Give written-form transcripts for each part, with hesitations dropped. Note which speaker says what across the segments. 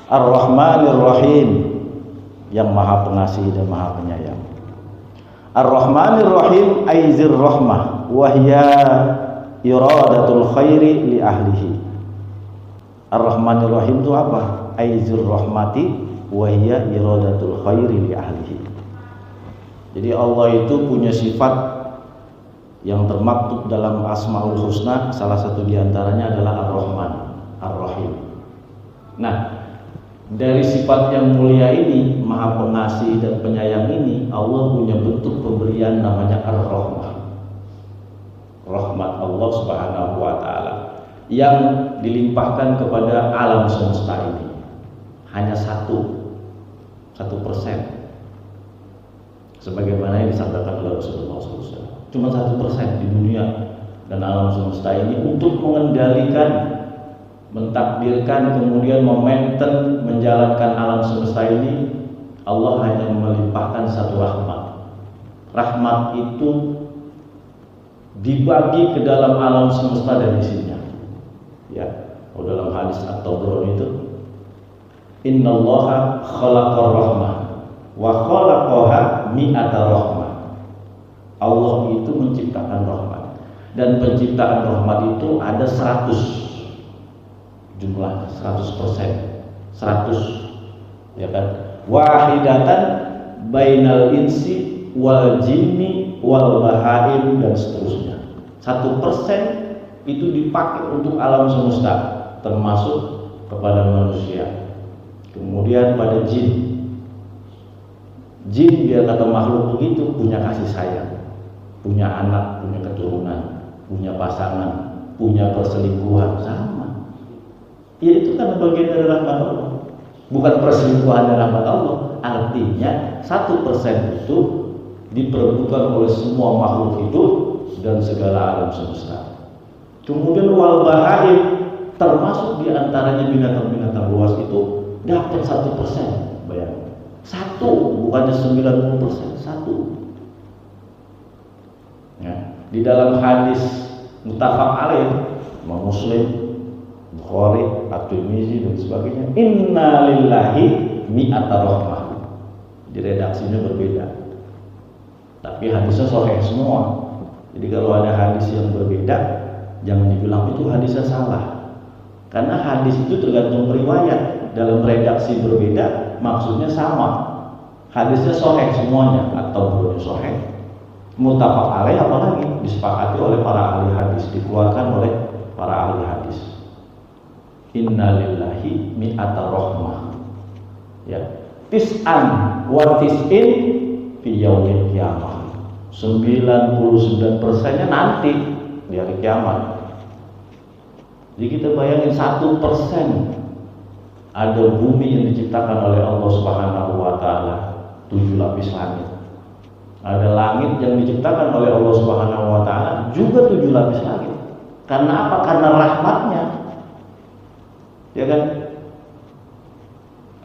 Speaker 1: Ar-Rahmanir Rahim, yang Maha Pengasih dan Maha Penyayang. Ar-Rahmanir Rahim aizir rahmah wa hiya iradatul khairi li ahlihi. Ar-Rahmanir Rahim itu apa? Aizir rahmati wa hiya iradatul khairi li ahlihi. Jadi Allah itu punya sifat yang termaktub dalam Asmaul Husna, salah satu diantaranya adalah Ar-Rahman, Ar-Rahim. Nah, dari sifat yang mulia ini, Maha Pengasih dan Penyayang ini, Allah punya bentuk pemberian namanya Ar-Rahmah, rahmat Allah Subhanahu wa Ta'ala yang dilimpahkan kepada alam semesta ini. Hanya 1%, sebagaimana yang disampaikan oleh Rasulullah SAW. Cuma 1% di dunia dan alam semesta ini untuk mengendalikan, mentakdirkan, kemudian memainten, menjalankan alam semesta ini. Allah hanya melimpahkan satu rahmat. Rahmat itu dibagi ke dalam alam semesta dan isinya. Ya, kalau dalam hadis At-Tabrani itu, Innallaha khalaqar rahmah wa khalaqaha mi'ata rahmah. Allah itu menciptakan rahmat, dan penciptaan rahmat itu ada 100 jumlah, 100%, 100, ya kan? Wahidatan bainal insi wal jinni wal bahaim, dan seterusnya. 1% itu dipakai untuk alam semesta, termasuk kepada manusia. Kemudian pada jin, biar kata makhluk begitu, punya kasih sayang, punya anak, punya keturunan, punya pasangan, punya perselingkuhan, sama. Ya, itu kan bagian dari rahmat Allah, bukan perselingkuhan dari rahmat Allah. Artinya 1% itu diperebutkan oleh semua makhluk hidup dan segala alam semesta. Kemudian wal bahaim, termasuk diantaranya binatang-binatang luas itu dapat 1%. Bayangkan, 1, bukannya 90%, 1. Ya, di dalam hadis muttafaq alaih, Muslim, Bukhari, At-Tirmizi dan sebagainya, inna lillahi mi'ata rahmah. Di redaksinya berbeda, tapi hadisnya sahih semua. Jadi kalau ada hadis yang berbeda, jangan dibilang itu hadisnya salah, karena hadis itu tergantung riwayat. Dalam redaksi berbeda, maksudnya sama. Hadisnya sahih semuanya, atau belum sahih, muttafaq alaih, apalagi disepakati oleh para ahli hadis, dikeluarkan oleh para ahli hadis. Inna lillahi mi'ata rahmah, ya, tis'an wa tis'in fi yaumil qiyamah. 99%-nya nanti di hari kiamat. Jadi kita bayangin 1%. Ada bumi yang diciptakan oleh Allah Subhanahu wa Ta'ala, 7 lapis langit. Ada langit yang diciptakan oleh Allah Subhanahu wa Ta'ala, juga 7 lapis langit. Karena apa? Karena rahmatnya, ya kan?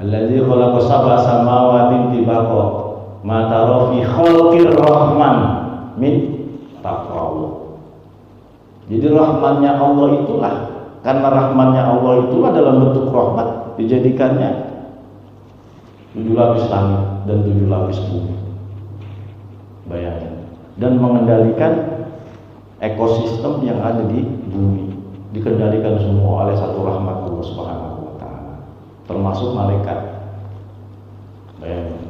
Speaker 1: Alladzi khalaqa sab'a samawati tibaqa ma tara fi khalqir rahman min taqwa. Jadi rahmatnya Allah itulah, karena rahmatnya Allah itulah dalam bentuk rahmat, dijadikannya 7 lapis langit dan 7 lapis bumi. Bayangin, dan mengendalikan ekosistem yang ada di bumi, dikendalikan semua oleh satu rahmat Allah Subhanahu wa Ta'ala, termasuk malaikat. Bayangin.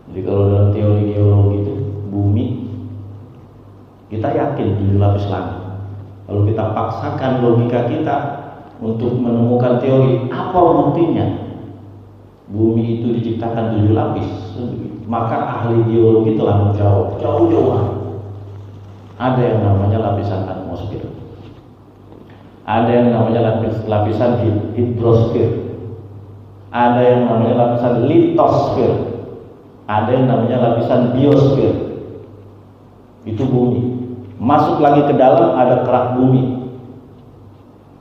Speaker 1: Jadi kalau dalam teori geologi itu, bumi kita yakin 7 lapis langit. Kalau kita paksakan logika kita untuk menemukan teori, apa buktinya bumi itu diciptakan 7 lapis, maka ahli geologi telah menjawab jauh-jauhan. Ada yang namanya lapisan atmosfer, ada yang namanya lapisan hidrosfer, ada yang namanya lapisan litosfer, ada yang namanya lapisan biosfer. Itu bumi. Masuk lagi ke dalam, ada kerak bumi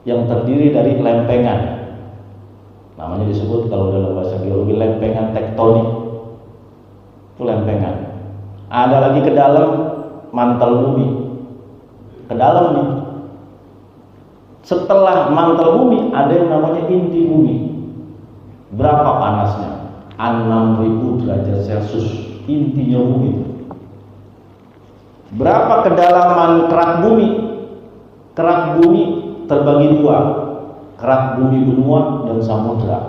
Speaker 1: yang terdiri dari lempengan. Namanya disebut kalau dalam bahasa geologi lempengan tektonik. Itu lempengan. Ada lagi ke dalam mantel bumi. Ke dalam nih. Setelah mantel bumi ada yang namanya inti bumi. Berapa panasnya? 6.000 derajat Celcius. Intinya bumi. Berapa kedalaman kerak bumi? Kerak bumi terbagi dua, kerak bumi benua dan samudra.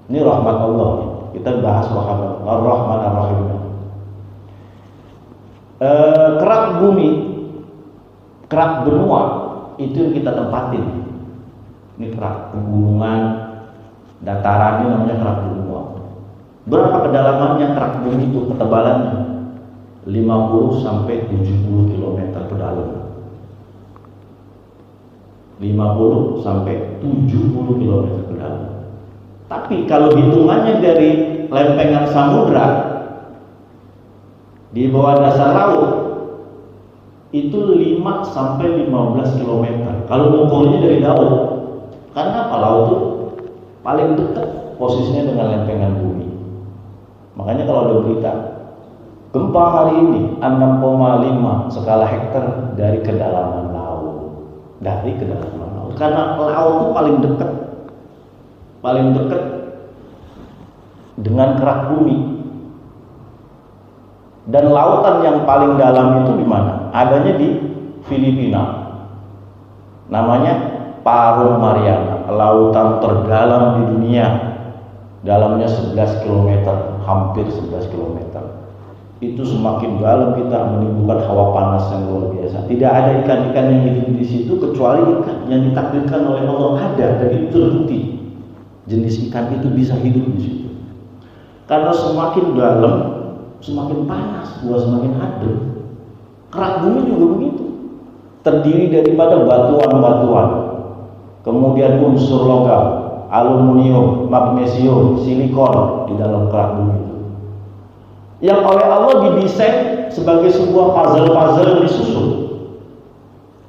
Speaker 1: Ini rahmat Allah. Kita bahas rahmat Ar-Rahman Ar-Rahim. Kerak bumi, kerak benua itu yang kita tempatin. Ini kerak pegunungan, dataran ini namanya kerak benua. Berapa kedalamannya kerak bumi itu, ketebalannya? 50 sampai 70 km ke dalam. 50 sampai 70 km ke dalam. Tapi kalau hitungannya dari lempengan samudra di bawah dasar laut itu 5 sampai 15 km. Kalau mengukurnya dari laut, karena apa? Laut itu paling dekat posisinya dengan lempengan bumi. Makanya kalau ada berita gempa hari ini 6,5 skala Richter dari kedalaman laut, dari kedalaman laut. Karena laut itu paling dekat dengan kerak bumi. Dan lautan yang paling dalam itu di mana? Adanya di Filipina. Namanya Paru Mariana, lautan terdalam di dunia. Dalamnya 11 km, hampir 11 km. Itu semakin dalam kita menimbulkan hawa panas yang luar biasa. Tidak ada ikan-ikan yang hidup di situ kecuali ikan yang ditakdirkan oleh Allah ada, dan itu terbukti. Jenis ikan itu bisa hidup di situ. Karena semakin dalam, semakin panas, buah semakin adem. Kerak bumi juga begitu. Terdiri daripada batuan-batuan, kemudian unsur logam, aluminium, magnesium, silikon di dalam kerak bumi itu. Yang oleh Allah didesain sebagai sebuah puzzle-puzzle yang disusun.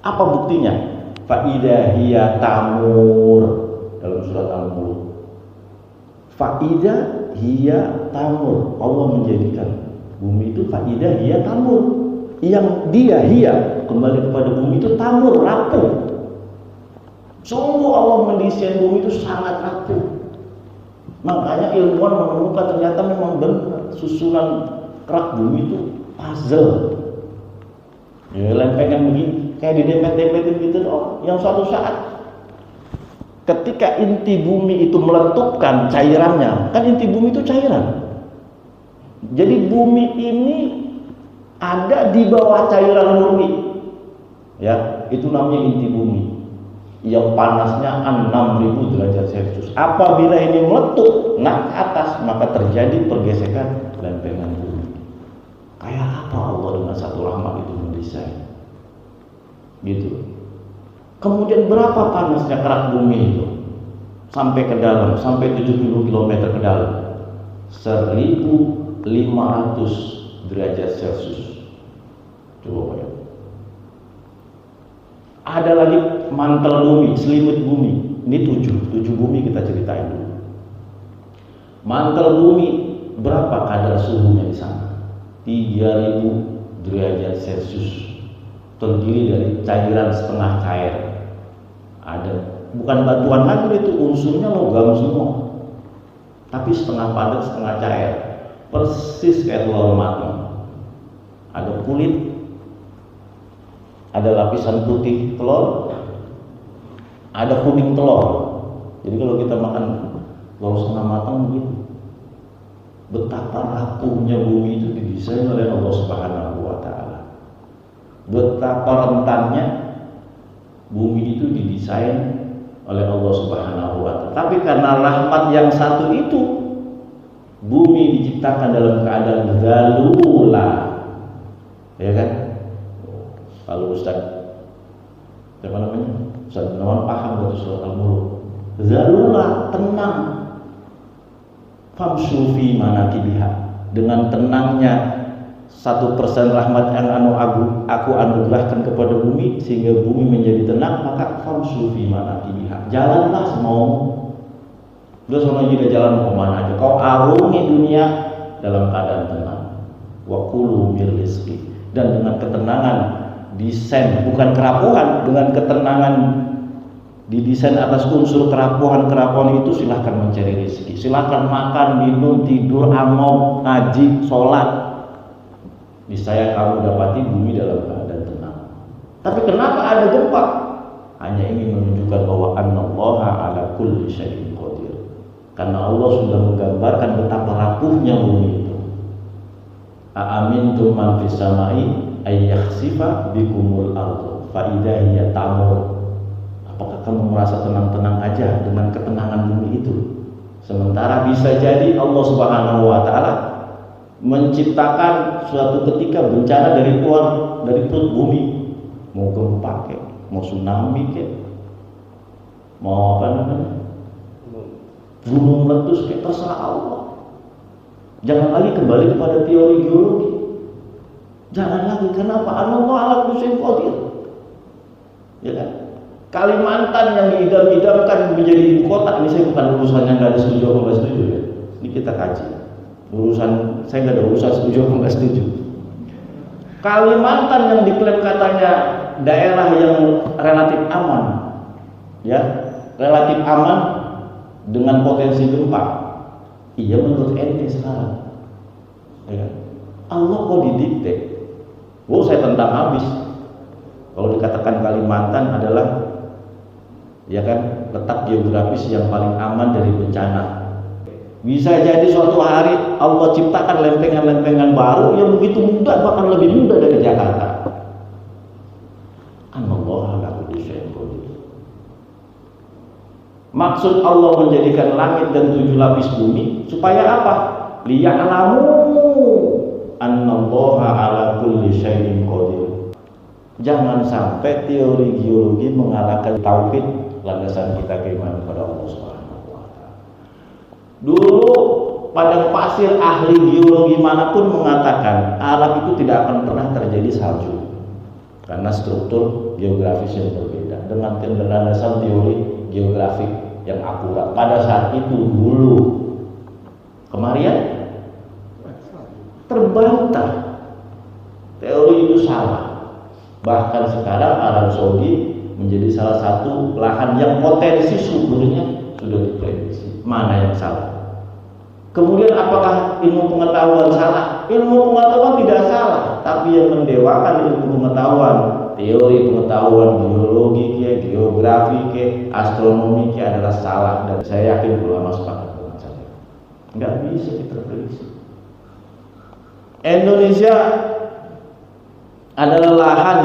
Speaker 1: Apa buktinya? Fa'idha hiya tamur dalam surat Al-Mulk. Fa'idha hiya tamur. Allah menjadikan bumi itu fa'idha hiya tamur. Yang dia hiya kembali kepada bumi itu tamur, rapuh. Sungguh Allah mendesain bumi itu sangat rapuh. Makanya ilmuwan menemukan ternyata memang benar susunan kerak bumi itu puzzle. Ya, lempengan begini, kayak didempet-dempetin gitu doang. Yang suatu saat ketika inti bumi itu meletupkan cairannya, kan inti bumi itu cairan. Jadi bumi ini ada di bawah cairan murni. Ya, itu namanya inti bumi. Yang panasnya 6.000 derajat Celcius. Apabila ini meletup naik ke atas, maka terjadi pergesekan lempengan bumi. Kayak apa Allah dengan satu rahmat itu mendesain? Gitu. Kemudian berapa panasnya kerak bumi itu? Sampai ke dalam, sampai 70 km ke dalam. 1.500 derajat Celcius. Coba bayangkan. Ada lagi mantel bumi, selimut bumi. Ini 7 bumi kita ceritain dulu. Mantel bumi, berapa kadar suhunya di sana? 3.000 derajat Celcius. Terdiri dari cairan setengah cair. Ada, bukan batuan lagi itu, unsurnya logam semua. Tapi setengah padat, setengah cair. Persis kayak telur matang. Ada kulit, ada lapisan putih telur, ada kuning telur. Jadi kalau kita makan telur setengah matang begitu. Betapa rapuhnya bumi itu didesain oleh Allah Subhanahu wa Ta'ala. Betapa rentannya bumi itu didesain oleh Allah Subhanahu wa Ta'ala. Tapi karena rahmat yang satu itu, bumi diciptakan dalam keadaan zalula. Ya kan? Kalau Ustaz, siapa namanya? Ustaz Gunawan paham baca surat Al-Mulk. Zalula, tenang. Famshu fi manakibiha. Dengan tenangnya 1% rahmat yang aku anugerahkan kepada bumi sehingga bumi menjadi tenang, maka famshu fi manakibiha. Jalanlah semaumu. Udah sono juga jalan mau kemana aja. Kau arungi dunia dalam keadaan tenang. Wa kulu mir rizqi. Dan dengan ketenangan desain, bukan kerapuhan, dengan ketenangan didesain atas unsur kerapuhan itu. Silahkan mencari rezeki, silahkan makan, minum, tidur, amal, ngaji, sholat. Niscaya kamu dapati bumi dalam keadaan tenang. Tapi kenapa ada gempa? Hanya ingin menunjukkan bahwa Annallaha ala kulli syai'in qadir. Karena Allah sudah menggambarkan betapa rapuhnya bumi itu. Aamintum man fis samai ay yakhsifa bikumul ardh fa idza hiya tamur. Apakah kamu merasa tenang-tenang aja dengan ketenangan bumi itu? Sementara bisa jadi Allah Subhanahu wa taala menciptakan suatu ketika bencana dari perut bumi, mau gempa kek, mau tsunami kek, mau gunung meletus kek, terserah Allah. Jangan lagi kembali kepada teori geologi. Jangan lagi, kenapa? Allah ala kulli syai'in qadir. Ya kan? Kalimantan yang diidam-idamkan menjadi ibu kota, ini saya bukan urusannya nggak ada setuju apa nggak setuju ya. Ini kita kaji. Urusan saya nggak ada urusan setuju apa nggak setuju. Kalimantan yang diklaim katanya daerah yang relatif aman, ya, relatif aman dengan potensi gempa. Iya menurut ente sekarang. Ya. Allah kok didikte? Saya tentang habis. Kalau dikatakan Kalimantan adalah, ya kan, letak geografis yang paling aman dari bencana. Bisa jadi suatu hari Allah ciptakan lempengan-lempengan baru yang begitu mudah, bahkan lebih mudah dari Jakarta. Anallahu ala kulli syai'in qadir. Maksud Allah menjadikan langit dan 7 lapis bumi supaya apa? Liya'lamu annallaha ala kulli syai'in qadir. Jangan sampai teori geologi mengalahkan tauhid, landasan kita keimanan kepada Allah Subhanahu wa taala. Dulu padang pasir ahli geologi manapun mengatakan Arab itu tidak akan pernah terjadi salju karena struktur geografis yang berbeda dengan landasan teori geografik yang akurat pada saat itu dulu. Kemarin terbantah teori itu salah. Bahkan sekarang Arab Saudi menjadi salah satu lahan yang potensi suburnya sudah diprediksi. Mana yang salah? Kemudian apakah ilmu pengetahuan salah? Ilmu pengetahuan tidak salah, tapi yang mendewakan ilmu pengetahuan, teori pengetahuan geologi, geografi, astronomi adalah salah, dan saya yakin ulama sepakat dengan saya. Nggak bisa diprediksi. Indonesia adalah lahan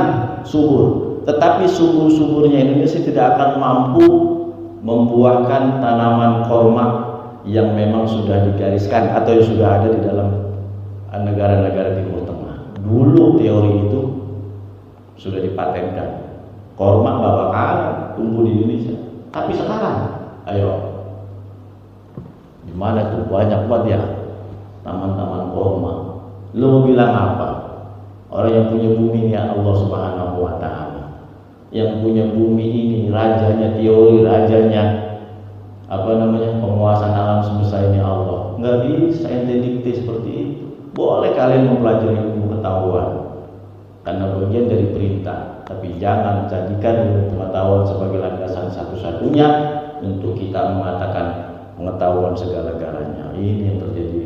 Speaker 1: subur, tetapi subur-suburnya Indonesia tidak akan mampu membuahkan tanaman korma yang memang sudah digariskan atau yang sudah ada di dalam negara-negara Timur Tengah. Dulu teori itu sudah dipatenkan, korma nggak bakal tumbuh di Indonesia. Tapi sekarang, ayo, di mana tuh banyak banget ya taman-taman korma. Lu mau bilang apa? Orang yang punya bumi ini Allah Subhanahu wa taala. Yang punya bumi ini rajanya teori, rajanya penguasaan alam semesta ini Allah. Nggak bisa ente dikte seperti itu. Boleh kalian mempelajari ilmu pengetahuan karena bagian dari perintah, tapi jangan jadikan ilmu pengetahuan sebagai landasan satu-satunya untuk kita mengatakan pengetahuan segala-galanya. Ini yang terjadi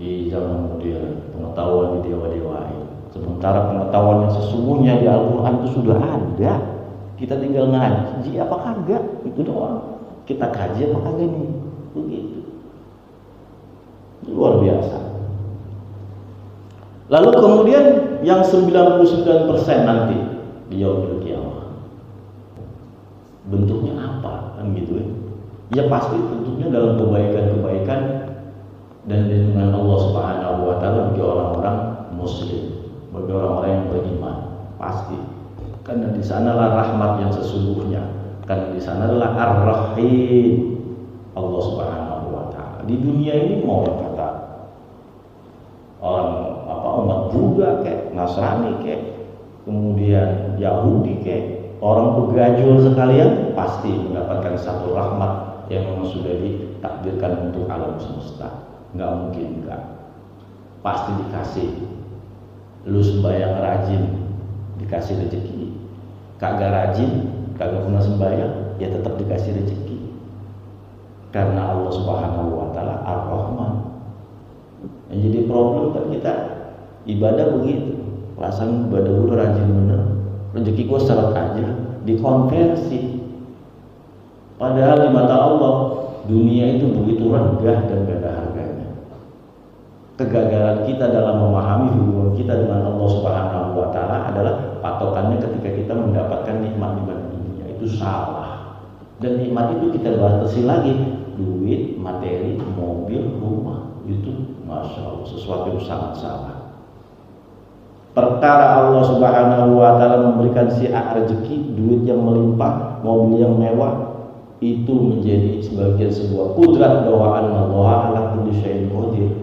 Speaker 1: di zaman modern, pengetahuan di dewa-dewa. Sementara pengetahuan yang sesungguhnya di Al-Quran itu sudah ada, kita tinggal ngaji apa kagak, itu doang. Kita kaji apa kagak nih, begitu. Luar biasa. Lalu kemudian yang 99% nanti di yaumil qiyamah, bentuknya apa, kan gitu ya? Ya pasti bentuknya dalam kebaikan-kebaikan dan lindungan Allah Subhanahu wa taala bagi orang-orang muslim, bagi orang-orang yang beriman, pasti. Karena di sanalah rahmat yang sesungguhnya, karena di sanalah Ar-Rahim Allah Subhanahu wa taala. Di dunia ini mau kata orang umat Buddha kayak Nasrani kayak kemudian Yahudi kayak orang begajul sekalian pasti mendapatkan satu rahmat yang memang sudah ditakdirkan untuk alam semesta. Nggak mungkin enggak, pasti dikasih. Lu sembahyang rajin dikasih rezeki, kagak rajin kagak pernah sembahyang, ya tetap dikasih rezeki. Karena Allah Subhanahu wa taala Ar-Rahman. Yang jadi problem kan kita ibadah begitu. Perasaan ibadah gue rajin bener, rezeki gue seret aja, dikonversi. Padahal di mata Allah dunia itu begitu rendah dan gak ada harganya. Kegagalan kita dalam memahami hubungan kita dengan Allah Subhanahu wa taala adalah patokannya ketika kita mendapatkan nikmat-nikmat dunia itu salah. Dan nikmat itu kita batasi lagi, duit, materi, mobil, rumah, itu masya Allah sesuatu yang sangat salah. Perkara Allah Subhanahu wa taala memberikan si A rezeki, duit yang melimpah, mobil yang mewah, itu menjadi sebagian sebuah kudrat bahwa Allah ala kulli syai'in qadir.